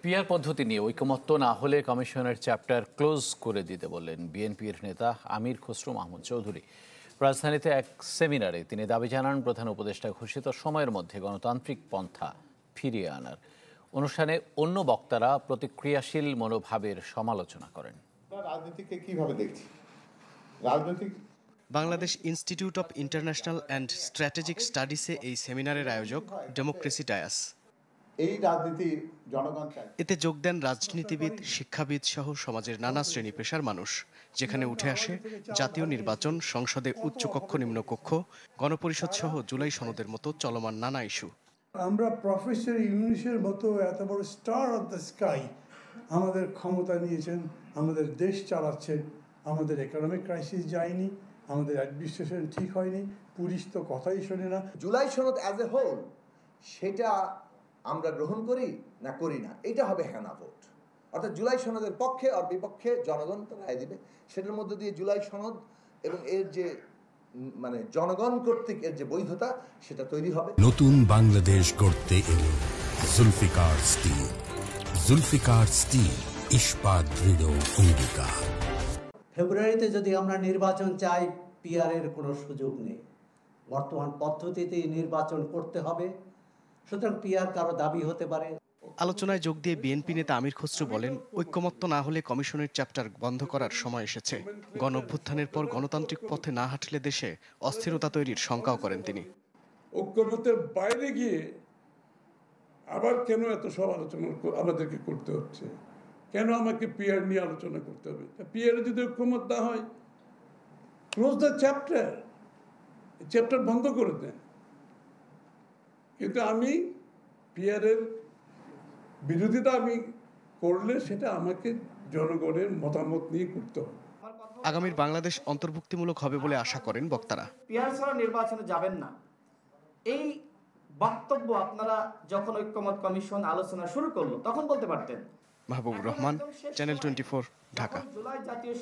PR পদ্ধতি নিয়ে ঐকমত্য না হলে কমিশনের চ্যাপ্টার ক্লোজ করে দিতে বললেন বিএনপির নেতা আমির খসরু মাহমুদ চৌধুরী। রাজধানীতে এক সেমিনারে তিনি দাবি জানান প্রধান উপদেষ্টা ঘোষিত সময়ের মধ্যে গণতান্ত্রিক পন্থা ফিরিয়ে আনার। অনুষ্ঠানে অন্য বক্তারা প্রতিক্রিয়াশীল মনোভাবের সমালোচনা করেন। রাজনীতিকে কিভাবে দেখছি? রাজনৈতিক Bangladesh institute of international and strategic স্টাডিজে এই সেমিনারের আয়োজক ডেমোক্রেসি ডায়াস। এই রাজনীতি জনগণ চায়। এতে যোগ দেন রাজনীতিবিদ, শিক্ষাবিদ সহ সমাজের নানা শ্রেণী পেশার মানুষ। যেখানে উঠে আসে জাতীয় নির্বাচন, সংসদে উচ্চকক্ষ নিম্নকক্ষ, গণপরিষদ সহ জুলাই সনদের মতো চলমান নানা ইস্যু। আমরা প্রফেসর ইউনুসের মতো এত বড় স্টার অফ দ্য স্কাই আমাদের ক্ষমতা নিয়েছেন, আমাদের দেশ চালাচ্ছেন, আমাদের ইকোনমিক ক্রাইসিস যায়নি, আমাদের অ্যাডমিনিস্ট্রেশন ঠিক হয়নি, পুলিশ তো কথাই শোনে না। জুলাই সনদ অ্যাজ এ হোল সেটা আমরা গ্রহণ করি না করি না, এটা হবে হ্যাঁ না ভোট। অর্থাৎ জুলাই সনদের পক্ষে আর বিপক্ষে জনগণ তো রায় দিবে। সেটার মধ্যে দিয়ে জুলাই সনদ এবং এর যে মানে জনগণ কর্তৃক এর যে বৈধতা সেটা তৈরি হবে। নতুন বাংলাদেশ গড়তে এলো জুলফিকার স্টিল। জুলফিকার স্টিল, ইস্পাত দৃঢ় অঙ্গীকার। ফেব্রুয়ারিতে যদি আমরা নির্বাচন চাই, পিআরের কোনো সুযোগ নেই। বর্তমান পদ্ধতিতেই নির্বাচন করতে হবে, সুতরাং পিআর কারো দাবি হতে পারে। আলোচনায় যোগ দিয়ে বিএনপি নেতা আমির খসরু বলেন, ঐক্যমত্য না হলে কমিশনের চ্যাপ্টার বন্ধ করার সময় এসেছে। গণ অভ্যুত্থানের পর গণতান্ত্রিক পথে না হাঁটলে দেশে অস্থিরতা তৈরির শঙ্কাও করেন তিনি। ঐক্যমত্যের বাইরে গিয়ে আবার কেন এত সব আলোচনা আমাদেরকে করতে হচ্ছে? কেন আমাকে পিআর নিয়ে আলোচনা করতে হবে? পিআর যদি ঐক্যমত না হয়, ক্লোজ দ্য চ্যাপ্টার, চ্যাপ্টার বন্ধ করে দেন। কিন্তু আমি পিআরের বিরোধিতা আমি করলে সেটা আমাকে জনগণের মতামত নিয়ে করতে হবে। আগামীর বাংলাদেশ অন্তর্ভুক্তিমূলক হবে বলে আশা করেন বক্তারা। পিআর ছাড়া নির্বাচনে যাবেন না, এই বক্তব্য আপনারা যখন ঐক্যমত কমিশন আলোচনা শুরু করলো তখন বলতে পারতেন। মাহবুবুর রহমান, চ্যানেল 24, ঢাকা। জুলাই জাতীয়